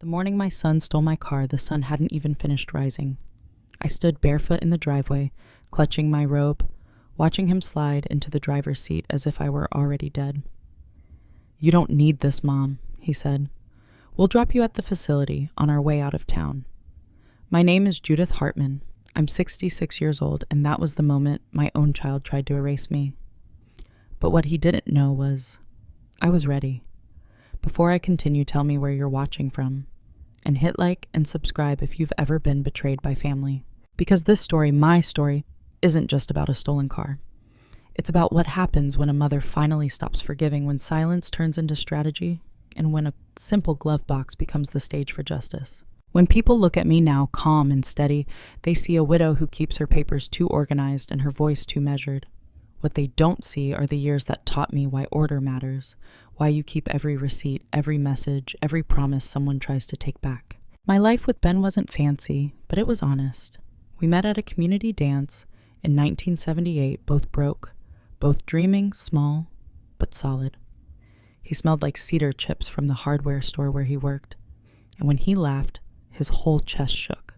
The morning my son stole my car, the sun hadn't even finished rising. I stood barefoot in the driveway, clutching my robe, watching him slide into the driver's seat as if I were already dead. "You don't need this, Mom," he said. "We'll drop you at the facility on our way out of town." My name is Judith Hartman. I'm 66 years old, and that was the moment my own child tried to erase me. But what he didn't know was I was ready. Before I continue, tell me where you're watching from, and hit like and subscribe if you've ever been betrayed by family. Because this story, my story, isn't just about a stolen car. It's about what happens when a mother finally stops forgiving, when silence turns into strategy, and when a simple glove box becomes the stage for justice. When people look at me now, calm and steady, they see a widow who keeps her papers too organized and her voice too measured. What they don't see are the years that taught me why order matters, why you keep every receipt, every message, every promise someone tries to take back. My life with Ben wasn't fancy, but it was honest. We met at a community dance in 1978, both broke, both dreaming small, but solid. He smelled like cedar chips from the hardware store where he worked, and when he laughed, his whole chest shook.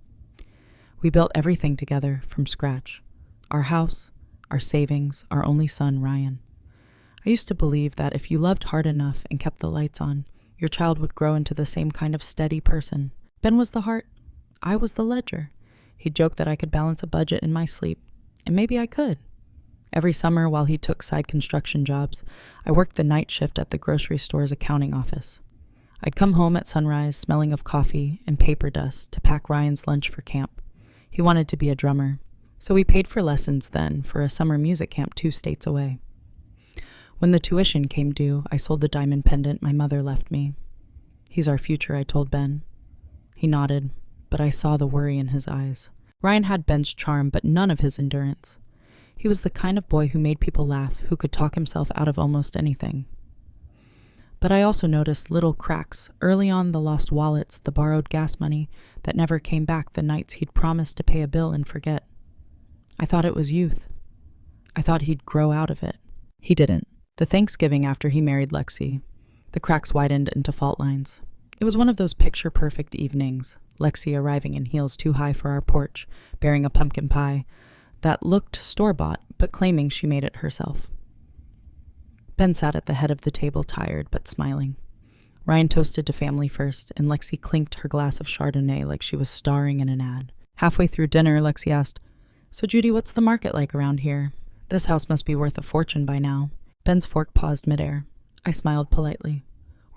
We built everything together from scratch. Our house, our savings, our only son, Ryan. I used to believe that if you loved hard enough and kept the lights on, your child would grow into the same kind of steady person. Ben was the heart. I was the ledger. He joked that I could balance a budget in my sleep, and maybe I could. Every summer, while he took side construction jobs, I worked the night shift at the grocery store's accounting office. I'd come home at sunrise, smelling of coffee and paper dust, to pack Ryan's lunch for camp. He wanted to be a drummer, so we paid for lessons then for a summer music camp 2 states away. When the tuition came due, I sold the diamond pendant my mother left me. "He's our future," I told Ben. He nodded, but I saw the worry in his eyes. Ryan had Ben's charm, but none of his endurance. He was the kind of boy who made people laugh, who could talk himself out of almost anything. But I also noticed little cracks, early on: the lost wallets, the borrowed gas money that never came back, the nights he'd promised to pay a bill and forget. I thought it was youth. I thought he'd grow out of it. He didn't. The Thanksgiving after he married Lexi, the cracks widened into fault lines. It was one of those picture-perfect evenings, Lexi arriving in heels too high for our porch, bearing a pumpkin pie that looked store-bought, but claiming she made it herself. Ben sat at the head of the table, tired but smiling. Ryan toasted to family first, and Lexi clinked her glass of Chardonnay like she was starring in an ad. Halfway through dinner, Lexi asked, "So, Judy, what's the market like around here? This house must be worth a fortune by now." Ben's fork paused midair. I smiled politely.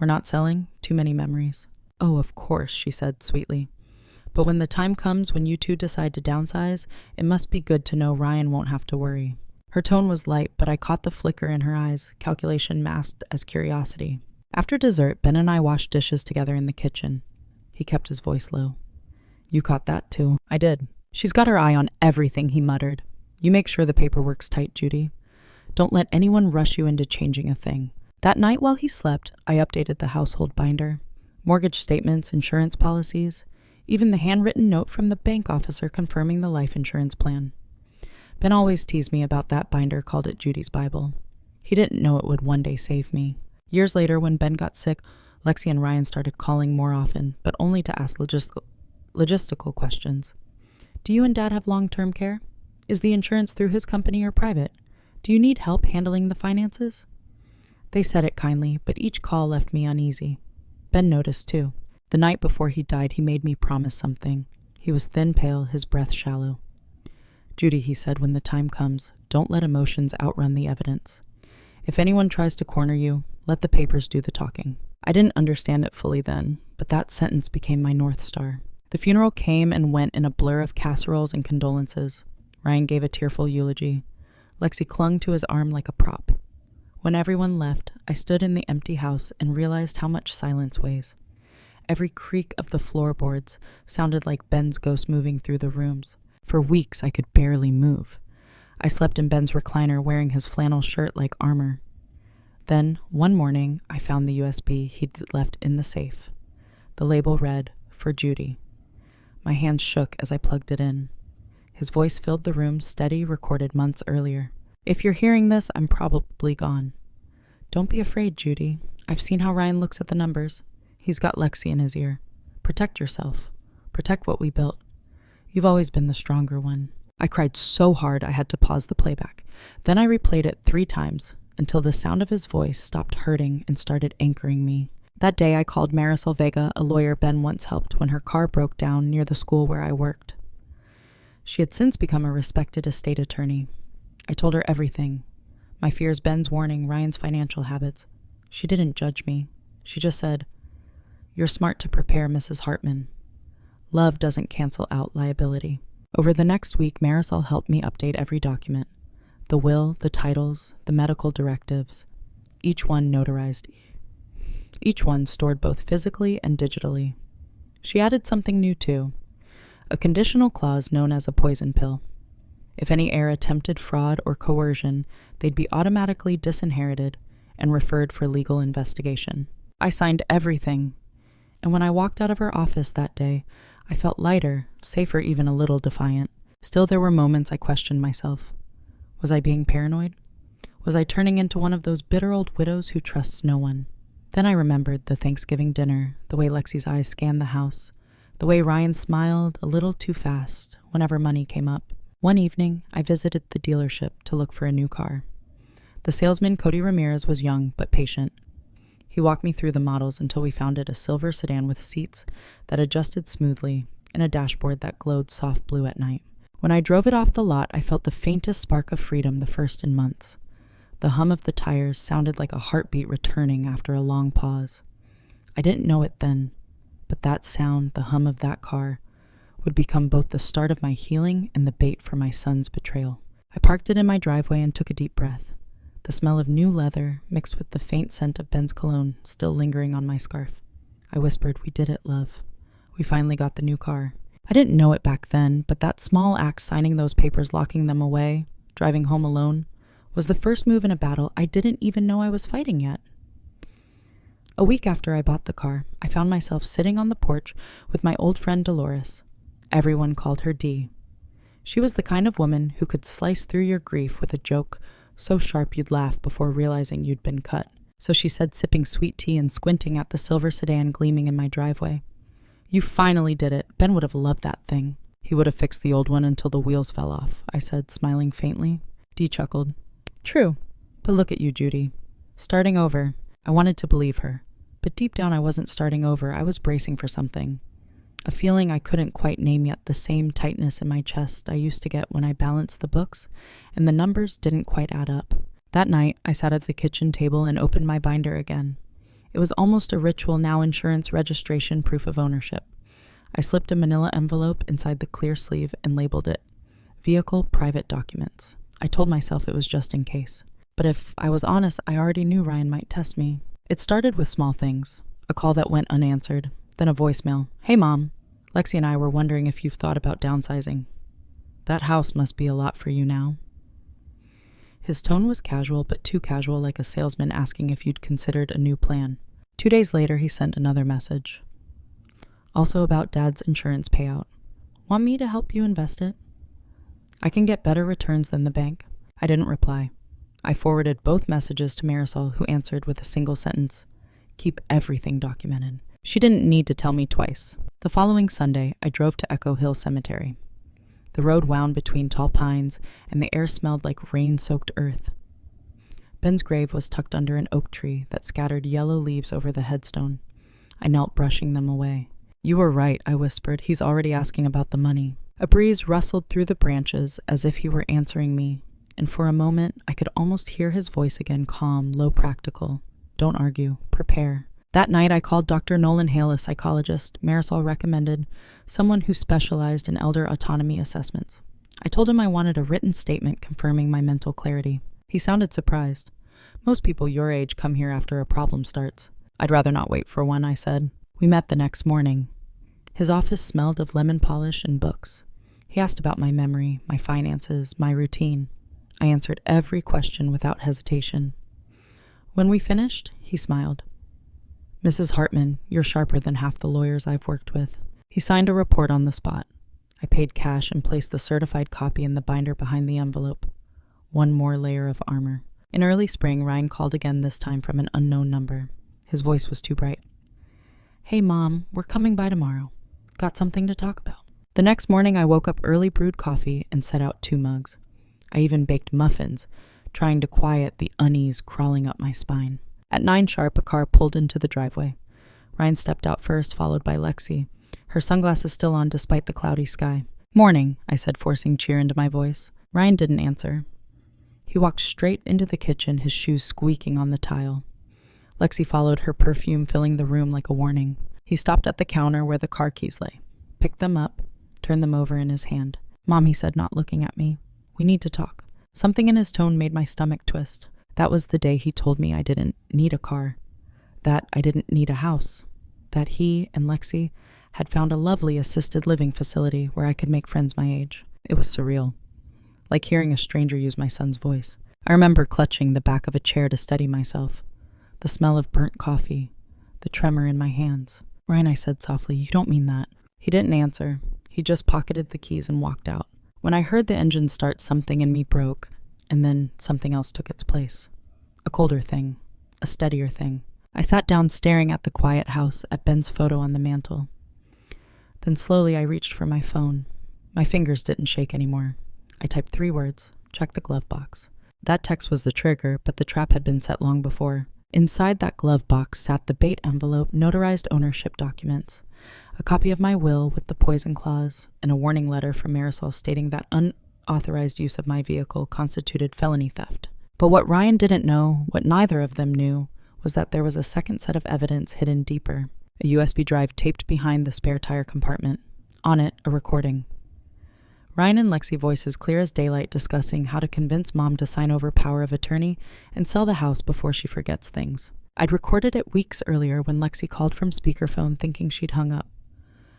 "We're not selling? Too many memories." "Oh, of course," she said sweetly. "But when the time comes when you two decide to downsize, it must be good to know Ryan won't have to worry." Her tone was light, but I caught the flicker in her eyes, calculation masked as curiosity. After dessert, Ben and I washed dishes together in the kitchen. He kept his voice low. "You caught that, too." I did. "She's got her eye on everything," he muttered. "You make sure the paperwork's tight, Judy. Don't let anyone rush you into changing a thing." That night while he slept, I updated the household binder. Mortgage statements, insurance policies, even the handwritten note from the bank officer confirming the life insurance plan. Ben always teased me about that binder, called it Judy's Bible. He didn't know it would one day save me. Years later, when Ben got sick, Lexi and Ryan started calling more often, but only to ask logistical questions. "Do you and Dad have long-term care? Is the insurance through his company or private? Do you need help handling the finances?" They said it kindly, but each call left me uneasy. Ben noticed, too. The night before he died, he made me promise something. He was thin, pale, his breath shallow. "Judy," he said, "when the time comes, don't let emotions outrun the evidence. If anyone tries to corner you, let the papers do the talking." I didn't understand it fully then, but that sentence became my North Star. The funeral came and went in a blur of casseroles and condolences. Ryan gave a tearful eulogy. Lexi clung to his arm like a prop. When everyone left, I stood in the empty house and realized how much silence weighs. Every creak of the floorboards sounded like Ben's ghost moving through the rooms. For weeks, I could barely move. I slept in Ben's recliner, wearing his flannel shirt like armor. Then, one morning, I found the USB he'd left in the safe. The label read, "For Judy." My hands shook as I plugged it in. His voice filled the room, steady, recorded months earlier. "If you're hearing this, I'm probably gone. Don't be afraid, Judy. I've seen how Ryan looks at the numbers. He's got Lexi in his ear. Protect yourself. Protect what we built. You've always been the stronger one." I cried so hard I had to pause the playback. Then I replayed it 3 times until the sound of his voice stopped hurting and started anchoring me. That day I called Marisol Vega, a lawyer Ben once helped, when her car broke down near the school where I worked. She had since become a respected estate attorney. I told her everything. My fears, Ben's warning, Ryan's financial habits. She didn't judge me. She just said, "You're smart to prepare, Mrs. Hartman. Love doesn't cancel out liability." Over the next week, Marisol helped me update every document. The will, the titles, the medical directives. Each one notarized. Each one stored both physically and digitally. She added something new too. A conditional clause known as a poison pill. If any heir attempted fraud or coercion, they'd be automatically disinherited and referred for legal investigation. I signed everything, and when I walked out of her office that day, I felt lighter, safer, even a little defiant. Still, there were moments I questioned myself. Was I being paranoid? Was I turning into one of those bitter old widows who trusts no one? Then I remembered the Thanksgiving dinner, the way Lexi's eyes scanned the house, the way Ryan smiled a little too fast whenever money came up. One evening, I visited the dealership to look for a new car. The salesman, Cody Ramirez, was young but patient. He walked me through the models until we found it a silver sedan with seats that adjusted smoothly and a dashboard that glowed soft blue at night. When I drove it off the lot, I felt the faintest spark of freedom, the first in months. The hum of the tires sounded like a heartbeat returning after a long pause. I didn't know it then, but that sound, the hum of that car, would become both the start of my healing and the bait for my son's betrayal. I parked it in my driveway and took a deep breath. The smell of new leather mixed with the faint scent of Ben's cologne still lingering on my scarf. I whispered, "We did it, love. We finally got the new car." I didn't know it back then, but that small act, signing those papers, locking them away, driving home alone, was the first move in a battle I didn't even know I was fighting yet. A week after I bought the car, I found myself sitting on the porch with my old friend Dolores. Everyone called her Dee. She was the kind of woman who could slice through your grief with a joke so sharp you'd laugh before realizing you'd been cut. So she said, sipping sweet tea and squinting at the silver sedan gleaming in my driveway, "You finally did it. Ben would have loved that thing." "He would have fixed the old one until the wheels fell off," I said, smiling faintly. Dee chuckled. "True. But look at you, Judy. Starting over." I wanted to believe her. But deep down I wasn't starting over. I was bracing for something. A feeling I couldn't quite name yet, the same tightness in my chest I used to get when I balanced the books, and the numbers didn't quite add up. That night, I sat at the kitchen table and opened my binder again. It was almost a ritual now, insurance registration proof of ownership. I slipped a manila envelope inside the clear sleeve and labeled it, "Vehicle Private Documents." I told myself it was just in case. But if I was honest, I already knew Ryan might test me. It started with small things. A call that went unanswered. Then a voicemail. "Hey, Mom. Lexi and I were wondering if you've thought about downsizing. That house must be a lot for you now." His tone was casual, but too casual, like a salesman asking if you'd considered a new plan. 2 days later, he sent another message. Also about Dad's insurance payout. "Want me to help you invest it? I can get better returns than the bank." I didn't reply. I forwarded both messages to Marisol, who answered with a single sentence. "Keep everything documented." She didn't need to tell me twice. The following Sunday, I drove to Echo Hill Cemetery. The road wound between tall pines, and the air smelled like rain-soaked earth. Ben's grave was tucked under an oak tree that scattered yellow leaves over the headstone. I knelt, brushing them away. "You were right," I whispered. "He's already asking about the money." A breeze rustled through the branches as if he were answering me, and for a moment I could almost hear his voice again, calm, low, practical. "Don't argue. Prepare." That night I called Dr. Nolan Hale, a psychologist Marisol recommended, someone who specialized in elder autonomy assessments. I told him I wanted a written statement confirming my mental clarity. He sounded surprised. "Most people your age come here after a problem starts." "I'd rather not wait for one," I said. We met the next morning. His office smelled of lemon polish and books. He asked about my memory, my finances, my routine. I answered every question without hesitation. When we finished, he smiled. "Mrs. Hartman, you're sharper than half the lawyers I've worked with." He signed a report on the spot. I paid cash and placed the certified copy in the binder behind the envelope. One more layer of armor. In early spring, Ryan called again, this time from an unknown number. His voice was too bright. "Hey, Mom, we're coming by tomorrow. Got something to talk about." The next morning, I woke up early, brewed coffee, and set out 2 mugs. I even baked muffins, trying to quiet the unease crawling up my spine. At 9 sharp, a car pulled into the driveway. Ryan stepped out first, followed by Lexi, her sunglasses still on despite the cloudy sky. "Morning," I said, forcing cheer into my voice. Ryan didn't answer. He walked straight into the kitchen, his shoes squeaking on the tile. Lexi followed, her perfume filling the room like a warning. He stopped at the counter where the car keys lay, picked them up, turned them over in his hand. "Mom," he said, not looking at me, "we need to talk." Something in his tone made my stomach twist. That was the day he told me I didn't need a car, that I didn't need a house, that he and Lexi had found a lovely assisted living facility where I could make friends my age. It was surreal, like hearing a stranger use my son's voice. I remember clutching the back of a chair to steady myself, the smell of burnt coffee, the tremor in my hands. "Ryan," I said softly, "you don't mean that." He didn't answer. He just pocketed the keys and walked out. When I heard the engine start, something in me broke, and then something else took its place. A colder thing, a steadier thing. I sat down staring at the quiet house, at Ben's photo on the mantel. Then slowly I reached for my phone. My fingers didn't shake anymore. I typed 3 words, "check the glove box." That text was the trigger, but the trap had been set long before. Inside that glove box sat the bait envelope, notarized ownership documents, a copy of my will with the poison clause, and a warning letter from Marisol stating that unauthorized use of my vehicle constituted felony theft. But what Ryan didn't know, what neither of them knew, was that there was a second set of evidence hidden deeper. A USB drive taped behind the spare tire compartment. On it, a recording. Ryan and Lexi voices clear as daylight discussing how to convince Mom to sign over power of attorney and sell the house before she forgets things. I'd recorded it weeks earlier when Lexi called from speakerphone thinking she'd hung up.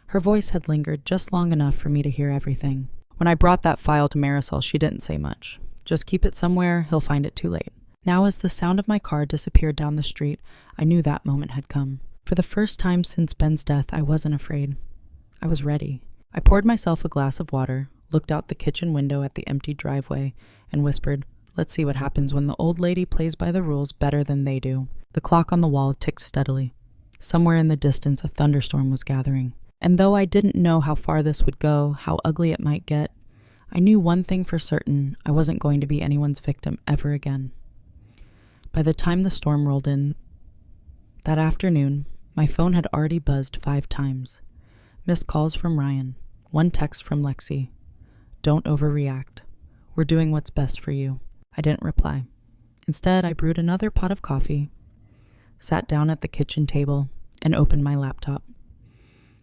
Her voice had lingered just long enough for me to hear everything. When I brought that file to Marisol, she didn't say much. "Just keep it somewhere, he'll find it too late." Now, as the sound of my car disappeared down the street, I knew that moment had come. For the first time since Ben's death, I wasn't afraid. I was ready. I poured myself a glass of water, looked out the kitchen window at the empty driveway, and whispered, "Let's see what happens when the old lady plays by the rules better than they do." The clock on the wall ticked steadily. Somewhere in the distance, a thunderstorm was gathering. And though I didn't know how far this would go, how ugly it might get, I knew one thing for certain: I wasn't going to be anyone's victim ever again. By the time the storm rolled in that afternoon, my phone had already buzzed 5 times. Missed calls from Ryan, 1 text from Lexi. "Don't overreact. We're doing what's best for you." I didn't reply. Instead, I brewed another pot of coffee, sat down at the kitchen table, and opened my laptop.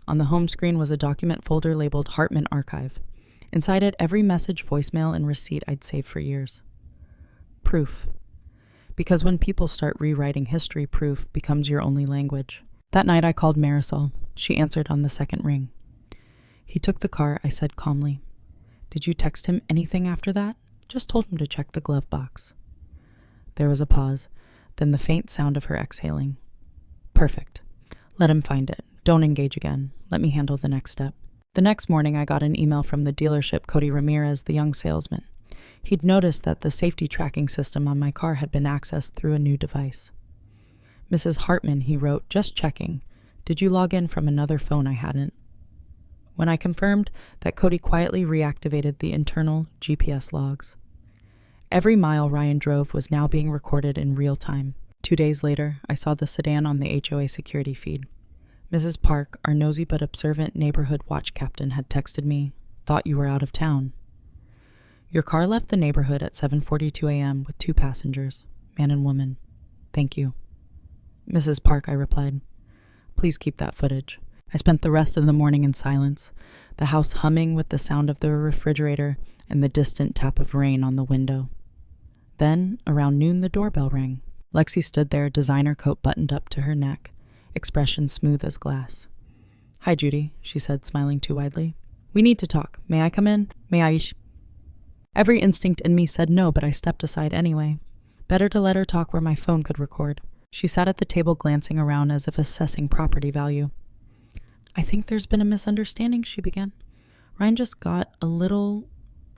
On the home screen was a document folder labeled Hartman Archive. Inside it, every message, voicemail, and receipt I'd saved for years. Proof. Because when people start rewriting history, proof becomes your only language. That night I called Marisol. She answered on the second ring. "He took the car," I said calmly. "Did you text him anything after that?" "Just told him to check the glove box." There was a pause, then the faint sound of her exhaling. "Perfect. Let him find it. Don't engage again. Let me handle the next step." The next morning I got an email from the dealership, Cody Ramirez, the young salesman. He'd noticed that the safety tracking system on my car had been accessed through a new device. "Mrs. Hartman," he wrote, "just checking. Did you log in from another phone I hadn't?" When I confirmed that, Cody quietly reactivated the internal GPS logs. Every mile Ryan drove was now being recorded in real time. 2 days later, I saw the sedan on the HOA security feed. Mrs. Park, our nosy but observant neighborhood watch captain, had texted me, "Thought you were out of town." "Your car left the neighborhood at 7:42 a.m. with 2 passengers, man and woman. Thank you." "Mrs. Park," I replied, "please keep that footage." I spent the rest of the morning in silence, the house humming with the sound of the refrigerator and the distant tap of rain on the window. Then, around noon, the doorbell rang. Lexi stood there, designer coat buttoned up to her neck, expression smooth as glass. "Hi, Judy," she said, smiling too widely. "We need to talk. May I come in? May I?" Every instinct in me said no, but I stepped aside anyway. Better to let her talk where my phone could record. She sat at the table glancing around as if assessing property value. "I think there's been a misunderstanding," she began. "Ryan just got a little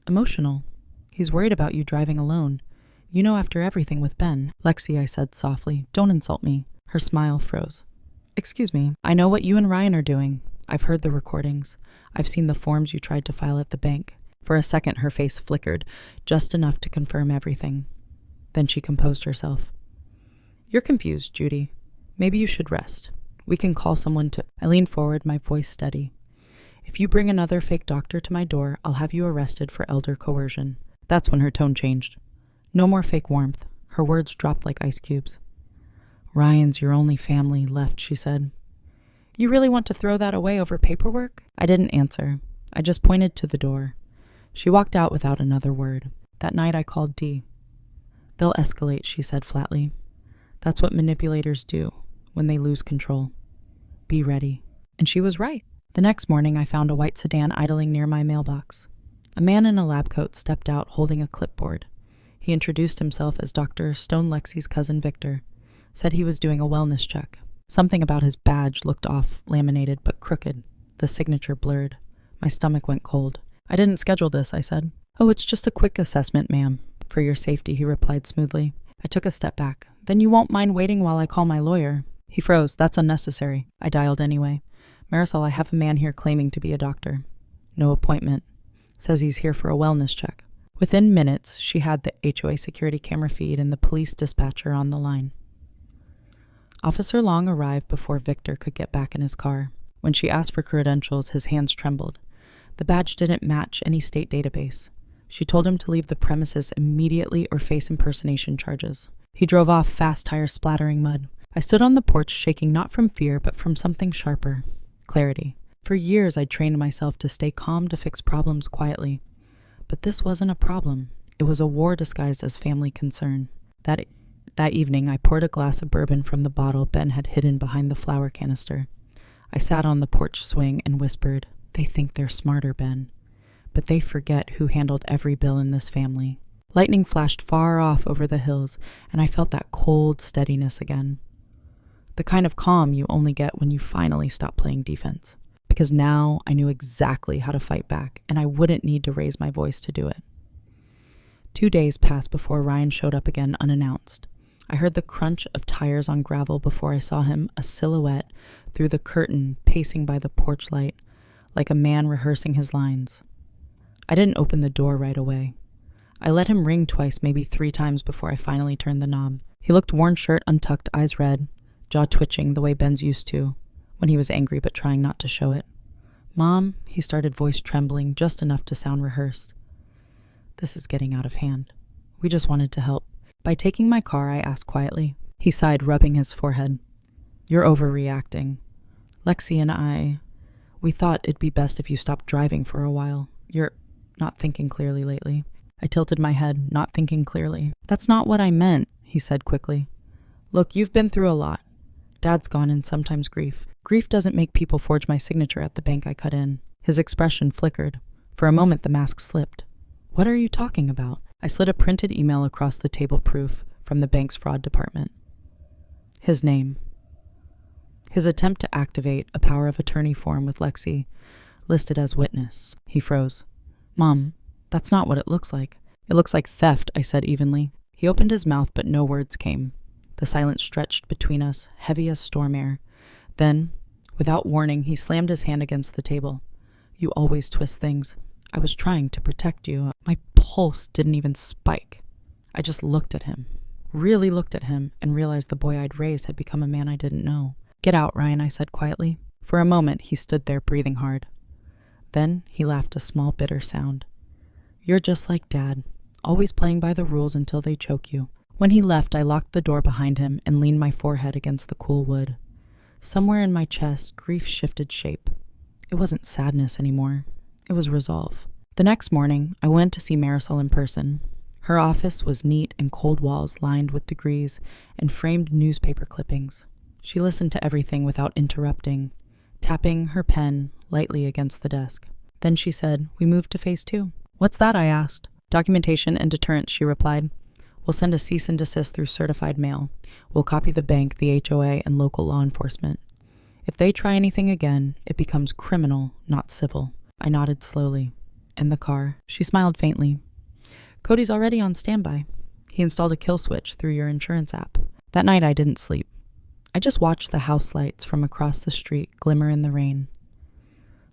emotional. He's worried about you driving alone. You know, after everything with Ben." "Lexi," I said softly, "don't insult me." Her smile froze. Excuse me, I know what you and Ryan are doing. I've heard the recordings. I've seen the forms you tried to file at the bank. For a second, her face flickered, just enough to confirm everything. Then she composed herself. You're confused, Judy. Maybe you should rest. We can call someone to... I leaned forward, my voice steady. If you bring another fake doctor to my door, I'll have you arrested for elder coercion. That's when her tone changed. No more fake warmth. Her words dropped like ice cubes. Ryan's your only family left, she said. You really want to throw that away over paperwork? I didn't answer. I just pointed to the door. She walked out without another word. That night I called Dee. They'll escalate, she said flatly. That's what manipulators do when they lose control. Be ready. And she was right. The next morning I found a white sedan idling near my mailbox. A man in a lab coat stepped out holding a clipboard. He introduced himself as Dr. Stone Lexi's cousin Victor. Said he was doing a wellness check. Something about his badge looked off, laminated but crooked. The signature blurred. My stomach went cold. I didn't schedule this, I said. Oh, it's just a quick assessment, ma'am. For your safety, he replied smoothly. I took a step back. Then you won't mind waiting while I call my lawyer. He froze. That's unnecessary. I dialed anyway. Marisol, I have a man here claiming to be a doctor. No appointment. Says he's here for a wellness check. Within minutes, she had the HOA security camera feed and the police dispatcher on the line. Officer Long arrived before Victor could get back in his car. When she asked for credentials, his hands trembled. The badge didn't match any state database. She told him to leave the premises immediately or face impersonation charges. He drove off, fast tires splattering mud. I stood on the porch, shaking not from fear, but from something sharper. Clarity. For years, I'd trained myself to stay calm, to fix problems quietly. But this wasn't a problem. It was a war disguised as family concern. That evening, I poured a glass of bourbon from the bottle Ben had hidden behind the flour canister. I sat on the porch swing and whispered, They think they're smarter, Ben. But they forget who handled every bill in this family. Lightning flashed far off over the hills, and I felt that cold steadiness again. The kind of calm you only get when you finally stop playing defense. Because now I knew exactly how to fight back, and I wouldn't need to raise my voice to do it. 2 days passed before Ryan showed up again unannounced. I heard the crunch of tires on gravel before I saw him, a silhouette, through the curtain, pacing by the porch light, like a man rehearsing his lines. I didn't open the door right away. I let him ring twice, maybe 3 times before I finally turned the knob. He looked worn, shirt untucked, eyes red, jaw twitching the way Ben's used to, when he was angry but trying not to show it. Mom, he started, voice trembling, just enough to sound rehearsed. This is getting out of hand. We just wanted to help. By taking my car, I asked quietly. He sighed, rubbing his forehead. You're overreacting. Lexi and we thought it'd be best if you stopped driving for a while. You're not thinking clearly lately. I tilted my head, not thinking clearly. That's not what I meant, he said quickly. Look, you've been through a lot. Dad's gone and sometimes grief. Grief doesn't make people forge my signature at the bank I cut in. His expression flickered. For a moment, the mask slipped. What are you talking about? I slid a printed email across the table, proof from the bank's fraud department. His name. His attempt to activate a power of attorney form with Lexi, listed as witness. He froze. Mom, that's not what it looks like. It looks like theft, I said evenly. He opened his mouth, but no words came. The silence stretched between us, heavy as storm air. Then, without warning, he slammed his hand against the table. You always twist things. I was trying to protect you. My pulse didn't even spike. I just looked at him, really looked at him, and realized the boy I'd raised had become a man I didn't know. Get out, Ryan, I said quietly. For a moment, he stood there, breathing hard. Then he laughed a small, bitter sound. You're just like Dad, always playing by the rules until they choke you. When he left, I locked the door behind him and leaned my forehead against the cool wood. Somewhere in my chest, grief shifted shape. It wasn't sadness anymore. It was resolve. The next morning, I went to see Marisol in person. Her office was neat and cold walls lined with degrees and framed newspaper clippings. She listened to everything without interrupting, tapping her pen lightly against the desk. Then she said, We moved to phase 2. What's that? I asked. Documentation and deterrence, she replied. We'll send a cease and desist through certified mail. We'll copy the bank, the HOA, and local law enforcement. If they try anything again, it becomes criminal, not civil. I nodded slowly. In the car, she smiled faintly. Cody's already on standby. He installed a kill switch through your insurance app. That night I didn't sleep. I just watched the house lights from across the street glimmer in the rain.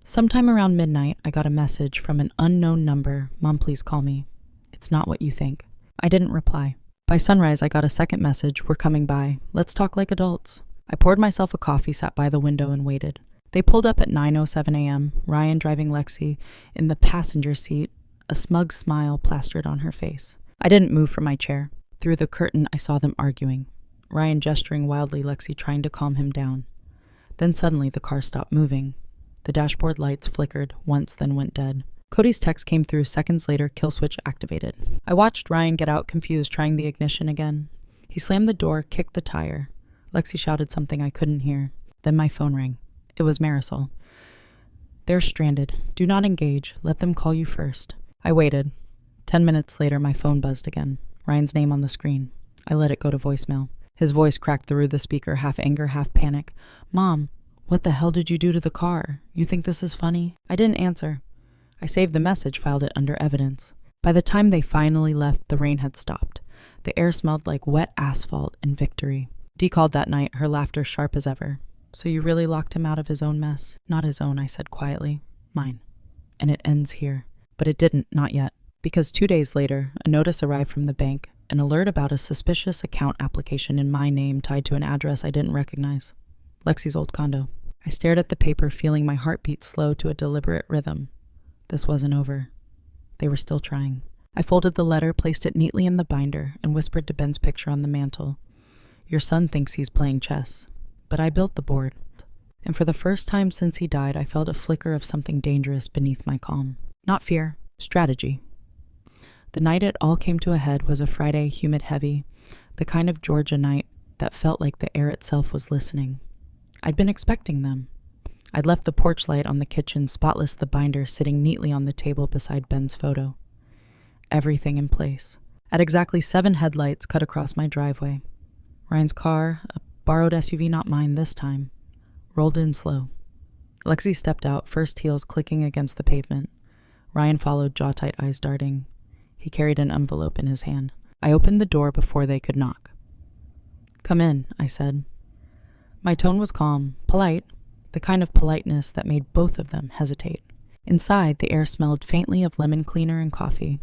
Sometime around midnight, I got a message from an unknown number. Mom, please call me. It's not what you think. I didn't reply. By sunrise, I got a second message. We're coming by. Let's talk like adults. I poured myself a coffee, sat by the window, and waited. They pulled up at 9:07 a.m., Ryan driving Lexi in the passenger seat, a smug smile plastered on her face. I didn't move from my chair. Through the curtain, I saw them arguing. Ryan gesturing wildly, Lexi trying to calm him down. Then suddenly, the car stopped moving. The dashboard lights flickered once, then went dead. Cody's text came through seconds later, kill switch activated. I watched Ryan get out confused, trying the ignition again. He slammed the door, kicked the tire. Lexi shouted something I couldn't hear. Then my phone rang. It was Marisol. They're stranded. Do not engage. Let them call you first. I waited. 10 minutes later, my phone buzzed again. Ryan's name on the screen. I let it go to voicemail. His voice cracked through the speaker, half anger, half panic. Mom, what the hell did you do to the car? You think this is funny? I didn't answer. I saved the message, filed it under evidence. By the time they finally left, the rain had stopped. The air smelled like wet asphalt and victory. Dee called that night, her laughter sharp as ever. So you really locked him out of his own mess? Not his own, I said quietly. Mine. And it ends here. But it didn't, not yet. Because 2 days later, a notice arrived from the bank, an alert about a suspicious account application in my name tied to an address I didn't recognize. Lexi's old condo. I stared at the paper, feeling my heartbeat slow to a deliberate rhythm. This wasn't over. They were still trying. I folded the letter, placed it neatly in the binder, and whispered to Ben's picture on the mantel. Your son thinks he's playing chess, but I built the board. And for the first time since he died, I felt a flicker of something dangerous beneath my calm. Not fear, strategy. The night it all came to a head was a Friday, humid, heavy, the kind of Georgia night that felt like the air itself was listening. I'd been expecting them. I'd left the porch light on the kitchen, spotless, the binder sitting neatly on the table beside Ben's photo. Everything in place. At exactly 7 headlights cut across my driveway. Ryan's car, a borrowed SUV, not mine this time, rolled in slow. Lexi stepped out, first heels clicking against the pavement. Ryan followed, jaw-tight, eyes darting. He carried an envelope in his hand. I opened the door before they could knock. Come in, I said. My tone was calm, polite, the kind of politeness that made both of them hesitate. Inside, the air smelled faintly of lemon cleaner and coffee.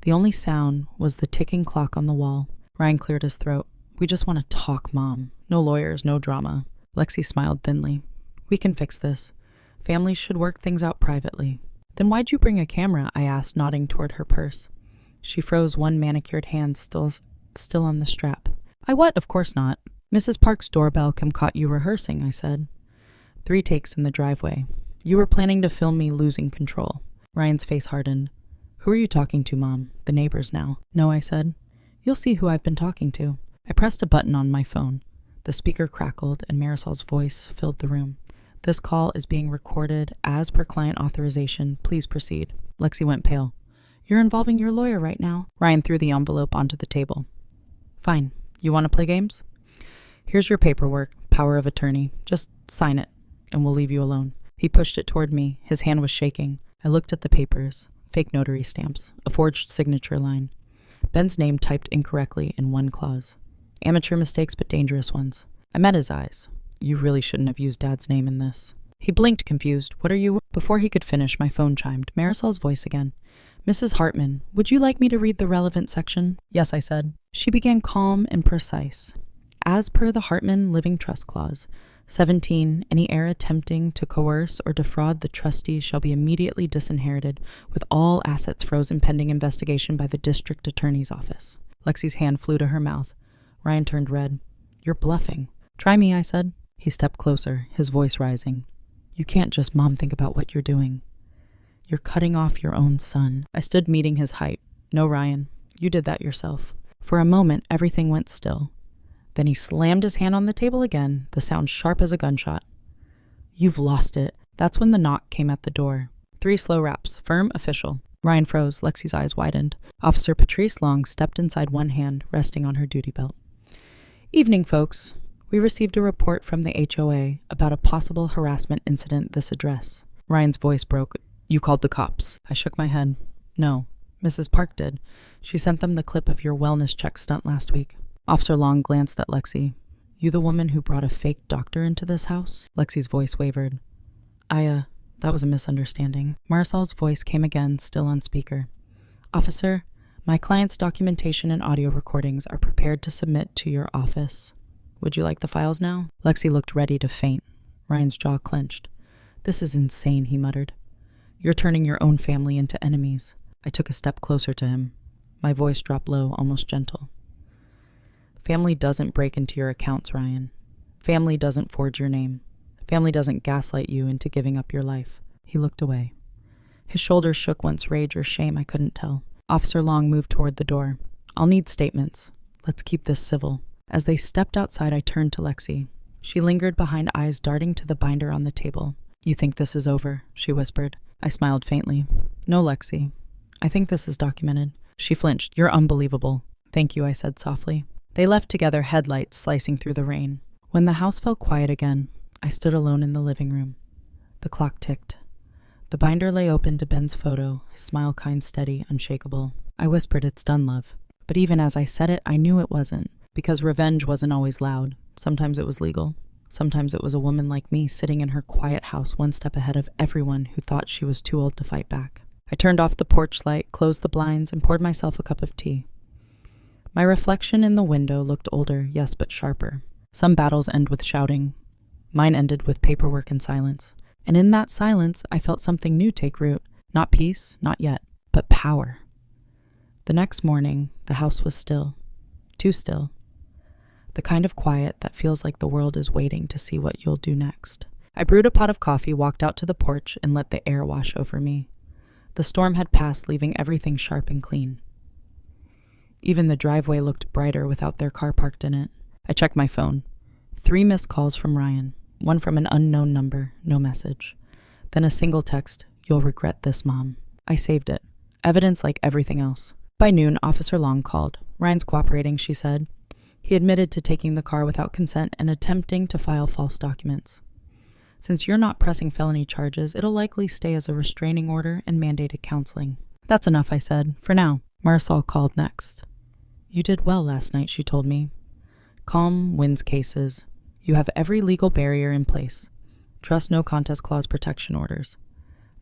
The only sound was the ticking clock on the wall. Ryan cleared his throat. We just want to talk, Mom. No lawyers, no drama. Lexi smiled thinly. We can fix this. Families should work things out privately. Then why'd you bring a camera? I asked, nodding toward her purse. She froze, one manicured hand still on the strap. I what? Of course not. Mrs. Park's doorbell caught you rehearsing, I said. 3 takes in the driveway. You were planning to film me losing control. Ryan's face hardened. Who are you talking to, Mom? The neighbors now. No, I said. You'll see who I've been talking to. I pressed a button on my phone. The speaker crackled and Marisol's voice filled the room. This call is being recorded as per client authorization. Please proceed. Lexi went pale. You're involving your lawyer right now. Ryan threw the envelope onto the table. Fine. You want to play games? Here's your paperwork, power of attorney. Just sign it, and we'll leave you alone. He pushed it toward me. His hand was shaking. I looked at the papers. Fake notary stamps. A forged signature line. Ben's name typed incorrectly in one clause. Amateur mistakes, but dangerous ones. I met his eyes. You really shouldn't have used Dad's name in this. He blinked, confused. What are you? Before he could finish, my phone chimed. Marisol's voice again. Mrs. Hartman, would you like me to read the relevant section? Yes, I said. She began calm and precise. As per the Hartman Living Trust Clause, 17, any heir attempting to coerce or defraud the trustees shall be immediately disinherited, with all assets frozen pending investigation by the district attorney's office. Lexi's hand flew to her mouth. Ryan turned red. You're bluffing. Try me, I said. He stepped closer, his voice rising. You can't just, Mom, think about what you're doing. You're cutting off your own son. I stood meeting his height. No, Ryan, you did that yourself. For a moment, everything went still. Then he slammed his hand on the table again, the sound sharp as a gunshot. You've lost it. That's when the knock came at the door. 3 slow raps, firm, official. Ryan froze, Lexi's eyes widened. Officer Patrice Long stepped inside, one hand resting on her duty belt. Evening, folks. We received a report from the HOA about a possible harassment incident this address. Ryan's voice broke. You called the cops. I shook my head. No, Mrs. Park did. She sent them the clip of your wellness check stunt last week. Officer Long glanced at Lexi. You the woman who brought a fake doctor into this house? Lexi's voice wavered. That was a misunderstanding. Marisol's voice came again, still on speaker. Officer, my client's documentation and audio recordings are prepared to submit to your office. Would you like the files now? Lexi looked ready to faint. Ryan's jaw clenched. This is insane, he muttered. You're turning your own family into enemies. I took a step closer to him. My voice dropped low, almost gentle. Family doesn't break into your accounts, Ryan. Family doesn't forge your name. Family doesn't gaslight you into giving up your life. He looked away. His shoulders shook once rage or shame, I couldn't tell. Officer Long moved toward the door. I'll need statements. Let's keep this civil. As they stepped outside, I turned to Lexi. She lingered behind, eyes darting to the binder on the table. You think this is over? She whispered. I smiled faintly. No, Lexi. I think this is documented. She flinched. You're unbelievable. Thank you, I said softly. They left together, headlights slicing through the rain. When the house fell quiet again, I stood alone in the living room. The clock ticked. The binder lay open to Ben's photo, his smile kind, steady, unshakable. I whispered, it's done, love. But even as I said it, I knew it wasn't, because revenge wasn't always loud. Sometimes it was legal. Sometimes it was a woman like me sitting in her quiet house one step ahead of everyone who thought she was too old to fight back. I turned off the porch light, closed the blinds, and poured myself a cup of tea. My reflection in the window looked older, yes, but sharper. Some battles end with shouting. Mine ended with paperwork and silence. And in that silence, I felt something new take root. Not peace, not yet, but power. The next morning, the house was still. Too still. The kind of quiet that feels like the world is waiting to see what you'll do next. I brewed a pot of coffee, walked out to the porch, and let the air wash over me. The storm had passed, leaving everything sharp and clean. Even the driveway looked brighter without their car parked in it. I checked my phone. 3 missed calls from Ryan. One from an unknown number, no message. Then a single text, you'll regret this, Mom. I saved it. Evidence like everything else. By noon, Officer Long called. Ryan's cooperating, she said. He admitted to taking the car without consent and attempting to file false documents. Since you're not pressing felony charges, it'll likely stay as a restraining order and mandated counseling. That's enough, I said. For now. Marisol called next. You did well last night, she told me. Calm wins cases. You have every legal barrier in place. Trust no contest clause protection orders.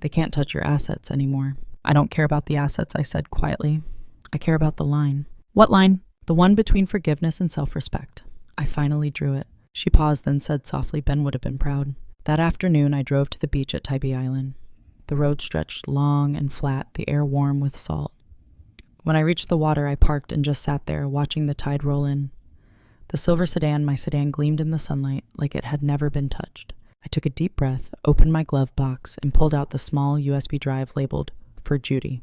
They can't touch your assets anymore. I don't care about the assets, I said quietly. I care about the line. What line? The one between forgiveness and self-respect. I finally drew it. She paused, then said softly, Ben would have been proud. That afternoon, I drove to the beach at Tybee Island. The road stretched long and flat, the air warm with salt. When I reached the water, I parked and just sat there, watching the tide roll in. The silver sedan, my sedan, gleamed in the sunlight like it had never been touched. I took a deep breath, opened my glove box, and pulled out the small USB drive labeled, For Judy.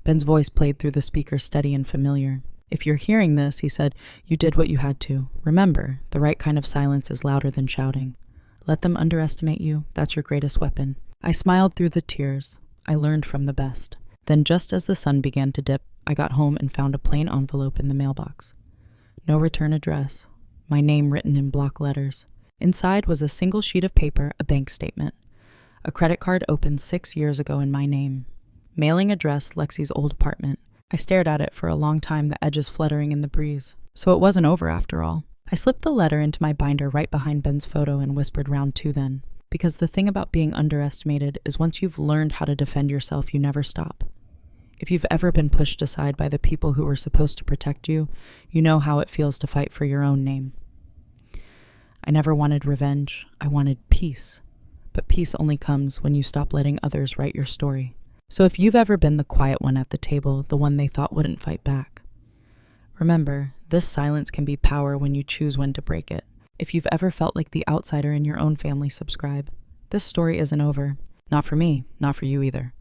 Ben's voice played through the speaker, steady and familiar. If you're hearing this, he said, you did what you had to. Remember, the right kind of silence is louder than shouting. Let them underestimate you. That's your greatest weapon. I smiled through the tears. I learned from the best. Then just as the sun began to dip, I got home and found a plain envelope in the mailbox. No return address. My name written in block letters. Inside was a single sheet of paper, a bank statement. A credit card opened 6 years ago in my name. Mailing address, Lexi's old apartment. I stared at it for a long time, the edges fluttering in the breeze. So it wasn't over after all. I slipped the letter into my binder right behind Ben's photo and whispered round 2 then. Because the thing about being underestimated is once you've learned how to defend yourself, you never stop. If you've ever been pushed aside by the people who were supposed to protect you, you know how it feels to fight for your own name. I never wanted revenge. I wanted peace. But peace only comes when you stop letting others write your story. So if you've ever been the quiet one at the table, the one they thought wouldn't fight back, remember, this silence can be power when you choose when to break it. If you've ever felt like the outsider in your own family, subscribe. This story isn't over. Not for me, not for you either.